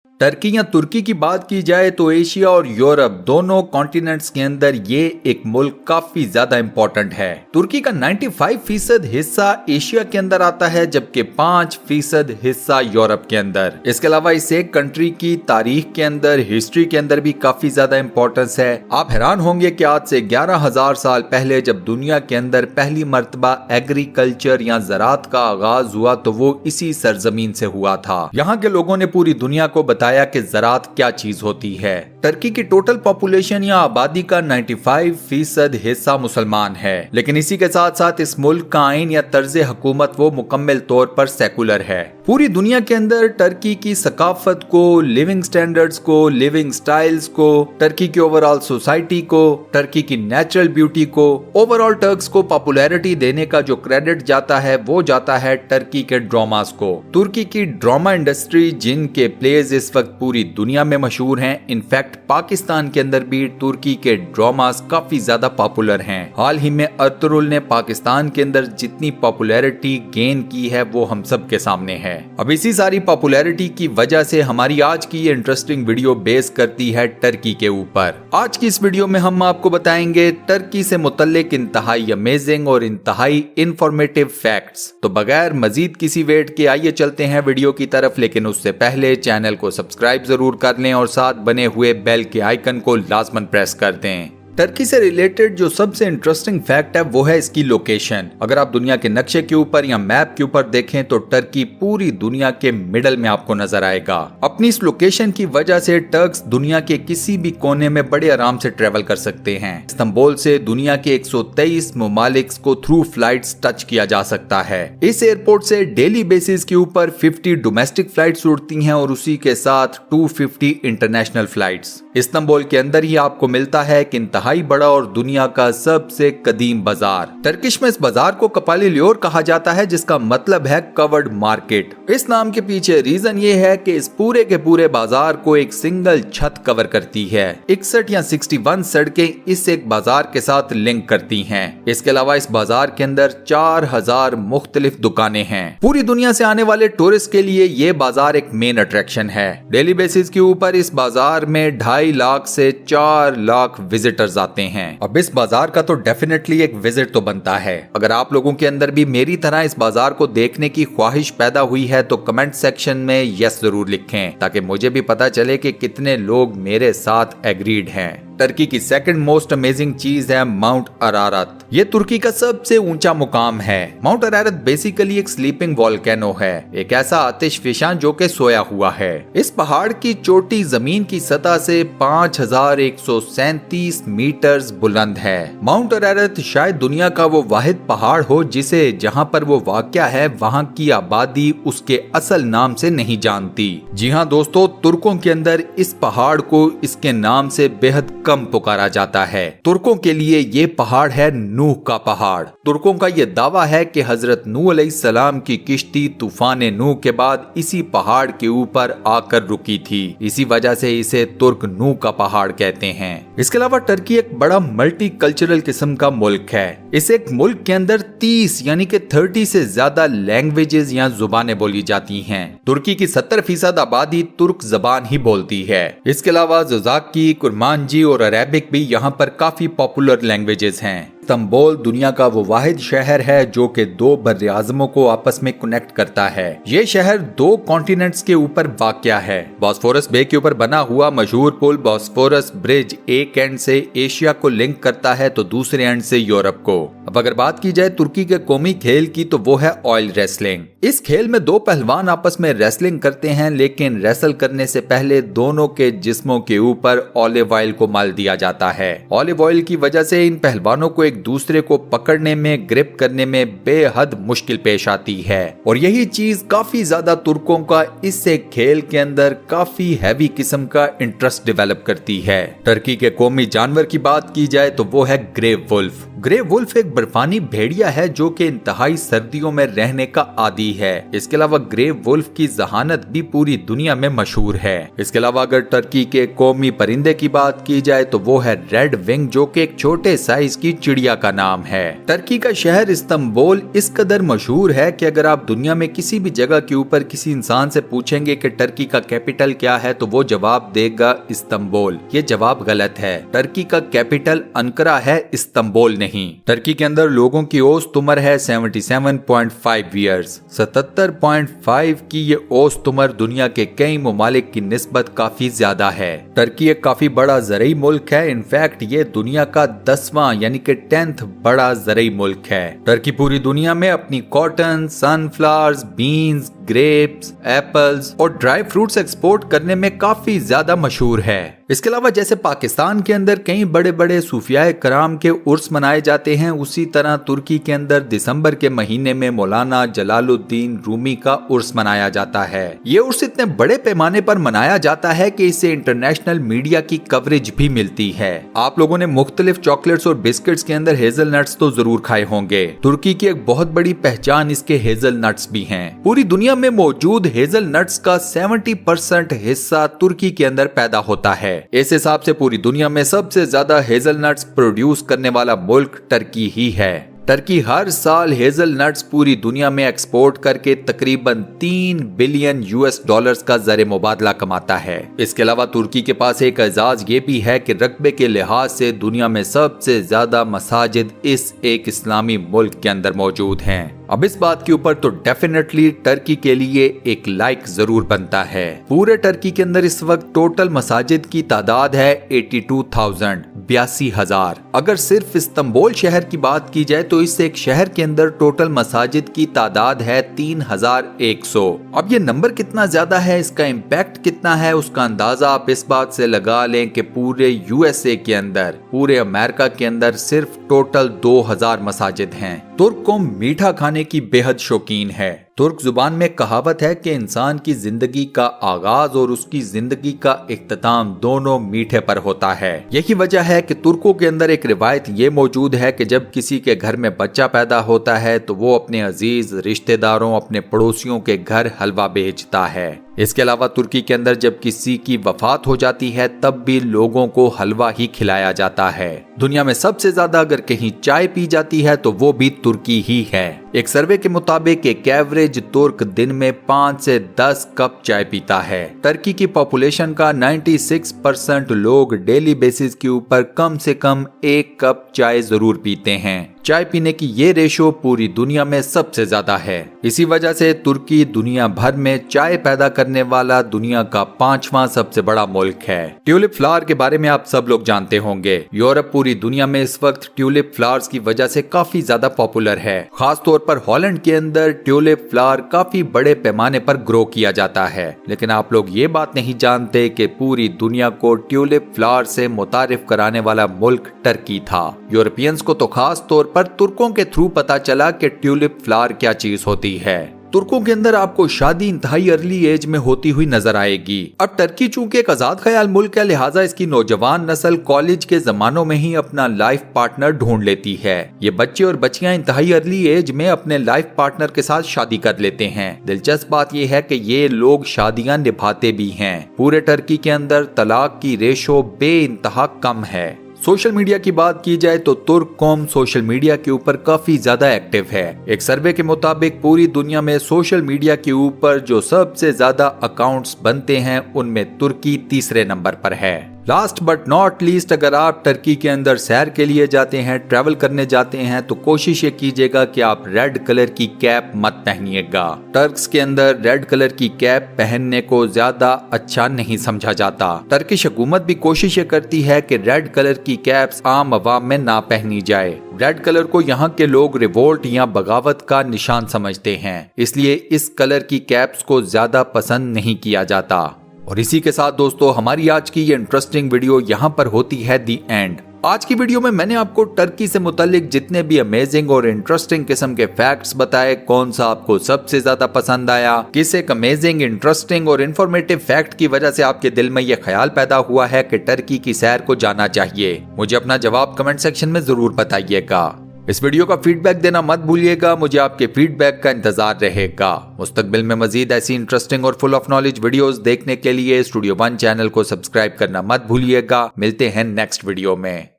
Turkey या तुर्की की बात की जाए तो एशिया और यूरोप दोनों कॉन्टिनेंट्स के अंदर ये एक मुल्क काफी ज्यादा इंपॉर्टेंट है। तुर्की का 95% हिस्सा एशिया के अंदर आता है, जबकि 5% हिस्सा यूरोप के अंदर। इसके अलावा इस एक कंट्री की तारीख के अंदर, हिस्ट्री के अंदर भी काफी ज्यादा इंपॉर्टेंस है। आप हैरान होंगे कि आज से 11,000 साल पहले जब दुनिया के अंदर पहली मर्तबा एग्रीकल्चर या ज़राअत का आगाज हुआ तो वो इसी सरजमीन से हुआ था। यहाँ के लोगों ने पूरी दुनिया को बताया कि ज़राअत क्या चीज होती है। टर्की की टोटल पॉपुलेशन या आबादी का 95% हिस्सा मुसलमान है, लेकिन इसी के साथ साथ इस मुल्क का आइन या तर्ज हुकूमत वो मुकम्मल तौर पर सेकुलर है। पूरी दुनिया के अंदर टर्की की सकाफत को, लिविंग स्टैंडर्ड्स को, लिविंग स्टाइल्स को, टर्की की ओवरऑल सोसाइटी को, टर्की की नेचुरल ब्यूटी को, ओवरऑल टर्क्स को पॉपुलैरिटी देने का जो क्रेडिट जाता है वो जाता है टर्की के ड्रामास को। तुर्की की ड्रामा इंडस्ट्री जिनके प्लेज इस वक्त पूरी दुनिया में मशहूर हैं। इनफैक्ट पाकिस्तान के अंदर भी तुर्की के ड्रामास काफी ज्यादा पॉपुलर हैं। हाल ही में अर्तुगरुल ने पाकिस्तान के अंदर जितनी पॉपुलैरिटी गेन की है वो हम सब के सामने है। अब इसी सारी पॉपुलैरिटी की वजह से हमारी आज की ये इंटरेस्टिंग वीडियो बेस करती है टर्की के ऊपर। आज की इस वीडियो में हम आपको बताएंगे टर्की से मुतल्लिक इंतहाई अमेजिंग और इंतहाई इंफॉर्मेटिव फैक्ट्स। तो बगैर मजीद किसी वेट के आइए चलते हैं वीडियो की तरफ, लेकिन उससे पहले चैनल को सब्सक्राइब जरूर कर लें और साथ बने हुए बेल के आइकन को लाजमन प्रेस कर दें। टर्की से रिलेटेड जो सबसे इंटरेस्टिंग फैक्ट है वो है इसकी लोकेशन। अगर आप दुनिया के नक्शे के ऊपर या मैप के ऊपर देखें तो टर्की पूरी दुनिया के मिडल में आपको नजर आएगा। अपनी इस लोकेशन की वजह से टर्क्स दुनिया के किसी भी कोने में बड़े आराम से ट्रेवल कर सकते हैं। इस्तांबुल से दुनिया के 123 ममालिक को थ्रू फ्लाइट्स टच किया जा सकता है। इस एयरपोर्ट से डेली बेसिस के ऊपर 50 डोमेस्टिक फ्लाइट्स उड़ती हैं और उसी के साथ 250 इंटरनेशनल फ्लाइट्स। इस्तांबुल के अंदर ही आपको मिलता है कि इंतहाई बड़ा और दुनिया का सबसे कदीम बाजार। टर्किश में इस बाजार को कपालीलियोर कहा जाता है, जिसका मतलब है कवर्ड मार्केट। इस नाम के पीछे रीजन ये है कि इस पूरे के पूरे बाजार को एक सिंगल छत कवर करती है। 61 या 61 सड़कें इस एक बाजार के साथ लिंक करती हैं। इसके अलावा इस बाजार के अंदर 4000 मुख्तलिफ दुकानें हैं। पूरी दुनिया से आने वाले टूरिस्ट के लिए ये बाजार एक मेन अट्रैक्शन है। डेली बेसिस के ऊपर इस बाजार में 2.5 लाख से 4 लाख विजिटर्स आते हैं। अब इस बाजार का तो डेफिनेटली एक विजिट तो बनता है। अगर आप लोगों के अंदर भी मेरी तरह इस बाजार को देखने की ख्वाहिश पैदा हुई है तो कमेंट सेक्शन में यस जरूर लिखें, ताकि मुझे भी पता चले कि कितने लोग मेरे साथ एग्रीड हैं। टर्की की सेकंड मोस्ट अमेजिंग चीज है माउंट अरारत। ये तुर्की का सबसे ऊंचा मुकाम है। माउंट अरारत बेसिकली एक स्लीपिंग वोल्केनो है, एक ऐसा आतिशफिशां जो के सोया हुआ है। इस पहाड़ की चोटी जमीन की सतह से 5137 मीटर बुलंद है। माउंट अरारत शायद दुनिया का वो वाहिद पहाड़ हो जिसे जहां पर वो वाक़या है वहां की आबादी उसके असल नाम से नहीं जानती। जी हाँ दोस्तों, तुर्कों के अंदर इस पहाड़ को इसके नाम से बेहद कम पुकारा जाता है। तुर्कों के लिए ये पहाड़ है नूह का पहाड़। तुर्कों का ये दावा है कि हजरत नूह अलैहिस्सलाम की किश्ती तूफान नूह के बाद इसी पहाड़ के ऊपर आकर रुकी थी। इसी वजह से इसे तुर्क नूह का पहाड़ कहते हैं। इसके अलावा टर्की एक बड़ा मल्टी कल्चरल किस्म का मुल्क है। इस एक मुल्क के अंदर 30 यानी कि 30 से ज्यादा लैंग्वेजेस या जुबानें बोली जाती हैं। तुर्की की 70% आबादी तुर्क जबान ही बोलती है। इसके अलावा ज़ोज़ाकी, कुर्मानजी और अरेबिक भी यहाँ पर काफी पॉपुलर लैंग्वेजेस हैं। इस्तांबुल दुनिया का वो वाहिद शहर है जो कि 2 बर्र-ए-आज़मों को आपस में कनेक्ट करता है। ये शहर 2 कॉन्टिनेंट्स के ऊपर वाक़या है। बॉस्फोरस बे के ऊपर बना हुआ मशहूर पुल बॉस्फोरस ब्रिज एक एंड से एशिया को लिंक करता है तो दूसरे एंड से यूरोप को। अब अगर बात की जाए तुर्की के कौमी खेल की तो वो है ऑयल रेसलिंग। इस खेल में 2 पहलवान आपस में रेसलिंग करते हैं, लेकिन रेसल करने से पहले दोनों के जिस्मों के ऊपर ऑलिव ऑयल को मल दिया जाता है। ऑलिव ऑयल की वजह से इन पहलवानों को एक दूसरे को पकड़ने में, ग्रिप करने में बेहद मुश्किल पेश आती है। और यही चीज काफी ज्यादा तुर्कों का इस एक खेल के अंदर काफी हैवी किस्म का इंटरेस्ट डेवलप करती है। टर्की के कौमी जानवर की बात की जाए तो वो है ग्रे वुल्फ। ग्रे वुल्फ एक बर्फानी भेड़िया है जो कि इंतहाई सर्दियों में रहने का आदी है। इसके अलावा ग्रे वुल्फ की जहानत भी पूरी दुनिया में मशहूर है। इसके अलावा अगर टर्की के कौमी परिंदे की बात की जाए तो वो है रेड विंग, जो कि एक छोटे साइज की चिड़िया एंटाकिया का नाम है। टर्की का शहर इस्तांबुल इस कदर मशहूर है कि अगर आप दुनिया में किसी भी जगह के ऊपर किसी इंसान से पूछेंगे कि टर्की का कैपिटल क्या है तो वो जवाब देगा इस्तांबुल। ये जवाब गलत है। टर्की का कैपिटल अंकारा है, इस्तांबुल नहीं। टर्की के अंदर लोगों की औसत उम्र है 77.5 ईयर्स। 77.5 की ये औसत उम्र दुनिया के कई ममालिक की निस्बत काफी ज्यादा है। टर्की एक काफी बड़ा ज़रई मुल्क है। इनफैक्ट ये दुनिया का 10वां यानी कि 10th बड़ा ज़रई मुल्क है। टर्की पूरी दुनिया में अपनी cotton, sunflowers, beans, grapes, apples और ड्राई फ्रूट्स एक्सपोर्ट करने में काफी ज्यादा मशहूर है। इसके अलावा जैसे पाकिस्तान के अंदर कई बड़े बड़े सूफियाए कराम के उर्स मनाए जाते हैं, उसी तरह तुर्की के अंदर दिसंबर के महीने में मौलाना जलालुद्दीन रूमी का उर्स मनाया जाता है। ये उर्स इतने बड़े पैमाने पर मनाया जाता है कि इसे इंटरनेशनल मीडिया की कवरेज भी मिलती है। आप लोगों ने मुख्तलिफ चॉकलेट्स और बिस्किट्स के अंदर हेजलनट्स तो जरूर खाए होंगे। तुर्की की एक बहुत बड़ी पहचान इसके हेजलनट्स भी हैं। पूरी दुनिया में मौजूद हेजलनट्स का 70% हिस्सा तुर्की के अंदर पैदा होता है। इस हिसाब से पूरी दुनिया में सबसे ज्यादा हेजलनट्स प्रोड्यूस करने वाला मुल्क टर्की ही है। टर्की हर साल हेजल नट्स पूरी दुनिया में एक्सपोर्ट करके तकरीबन 3 बिलियन US डॉलर्स का ज़र मुबादला कमाता है। इसके अलावा तुर्की के पास एक एजाज ये भी है कि रकबे के लिहाज से दुनिया में सबसे ज्यादा मसाजिद इस एक इस्लामी मुल्क के अंदर मौजूद हैं। अब इस बात के ऊपर तो डेफिनेटली टर्की के लिए एक लाइक जरूर बनता है। पूरे टर्की के अंदर इस वक्त टोटल मसाजिद की तादाद है 82,000। अगर सिर्फ इस्तांबुल शहर की बात की जाए तो इस एक शहर के अंदर टोटल मसाजिद की तादाद है 3,100। अब ये नंबर कितना ज्यादा है, इसका इम्पैक्ट कितना है, उसका अंदाजा आप इस बात से लगा लें कि पूरे USA के अंदर, पूरे अमेरिका के अंदर सिर्फ टोटल 2,000 मसाजिद हैं। तुर्क कौम मीठा खाने की बेहद शौकीन है। तुर्क जुबान में कहावत है कि इंसान की जिंदगी का आगाज और उसकी जिंदगी का इख्तिताम दोनों मीठे पर होता है। यही वजह है कि तुर्कों के अंदर एक रिवायत ये मौजूद है कि जब किसी के घर में बच्चा पैदा होता है तो वो अपने अजीज रिश्तेदारों, अपने पड़ोसियों के घर हलवा भेजता है। इसके अलावा तुर्की के अंदर जब किसी की वफात हो जाती है तब भी लोगों को हलवा ही खिलाया जाता है। दुनिया में सबसे ज्यादा अगर कहीं चाय पी जाती है तो वो भी तुर्की ही है। एक सर्वे के मुताबिक एक एवरेज तुर्क दिन में 5 से 10 कप चाय पीता है। टर्की की पॉपुलेशन का 96% लोग डेली बेसिस के ऊपर कम से कम 1 कप चाय जरूर पीते हैं। चाय पीने की ये रेशो पूरी दुनिया में सबसे ज्यादा है। इसी वजह से तुर्की दुनिया भर में चाय पैदा करने वाला दुनिया का 5वां सबसे बड़ा मुल्क है। ट्यूलिप फ्लावर के बारे में आप सब लोग जानते होंगे। यूरोप पूरी दुनिया में इस वक्त ट्यूलिप फ्लावर्स की वजह से काफी ज्यादा पॉपुलर है। खास तौर पर हॉलैंड के अंदर ट्यूलिप फ्लावर काफी बड़े पैमाने पर ग्रो किया जाता है। लेकिन आप लोग ये बात नहीं जानते कि पूरी दुनिया को ट्यूलिप फ्लावर से मुतारिफ कराने वाला मुल्क टर्की था। यूरोपियंस को तो खास तौर पर तुर्कों के थ्रू पता चला कि ट्यूलिप फ्लावर क्या चीज होती है। तुर्कों के अंदर आपको शादी इंतहाई अर्ली एज में होती हुई नजर आएगी। अब टर्की चूंकि एक आजाद ख्याल मुल्क है, लिहाजा इसकी नौजवान नस्ल कॉलेज के जमानों में ही अपना लाइफ पार्टनर ढूंढ लेती है। ये बच्चे और बच्चियां इंतहाई अर्ली एज में अपने लाइफ पार्टनर के साथ शादी कर लेते हैं। दिलचस्प बात यह है कि ये लोग शादियां निभाते भी हैं। पूरे टर्की के अंदर तलाक की रेशो बेइंतहा कम है। सोशल मीडिया की बात की जाए तो तुर्क कौम सोशल मीडिया के ऊपर काफी ज्यादा एक्टिव है। एक सर्वे के मुताबिक पूरी दुनिया में सोशल मीडिया के ऊपर जो सबसे ज्यादा अकाउंट्स बनते हैं उनमें तुर्की तीसरे नंबर पर है। लास्ट बट नॉट लीस्ट, अगर आप टर्की के अंदर सैर के लिए जाते हैं, ट्रैवल करने जाते हैं तो कोशिश ये कीजिएगा कि आप रेड कलर की कैप मत पहनिएगा। टर्क्स के अंदर रेड कलर की कैप पहनने को ज्यादा अच्छा नहीं समझा जाता। टर्किश हुकूमत भी कोशिश ये करती है कि रेड कलर की कैप्स आम आवाम में ना पहनी जाए। रेड कलर को यहाँ के लोग रिवोल्ट या बगावत का निशान समझते हैं, इसलिए इस कलर की कैप्स को ज्यादा पसंद नहीं किया जाता। और इसी के साथ दोस्तों हमारी आज की ये इंटरेस्टिंग वीडियो यहाँ पर होती है दी एंड। आज की वीडियो में मैंने आपको टर्की से मुतालिक जितने भी अमेजिंग और इंटरेस्टिंग किस्म के फैक्ट्स बताए, कौन सा आपको सबसे ज्यादा पसंद आया, किस एक अमेजिंग, इंटरेस्टिंग और इन्फॉर्मेटिव फैक्ट की वजह से आपके दिल में ये ख्याल पैदा हुआ है कि टर्की की सैर को जाना चाहिए, मुझे अपना जवाब कमेंट सेक्शन में जरूर बताइएगा। इस वीडियो का फीडबैक देना मत भूलिएगा, मुझे आपके फीडबैक का इंतजार रहेगा। मुस्तकबिल में मजीद ऐसी इंटरेस्टिंग और फुल ऑफ नॉलेज वीडियोस देखने के लिए स्टूडियो 1 चैनल को सब्सक्राइब करना मत भूलिएगा। मिलते हैं नेक्स्ट वीडियो में।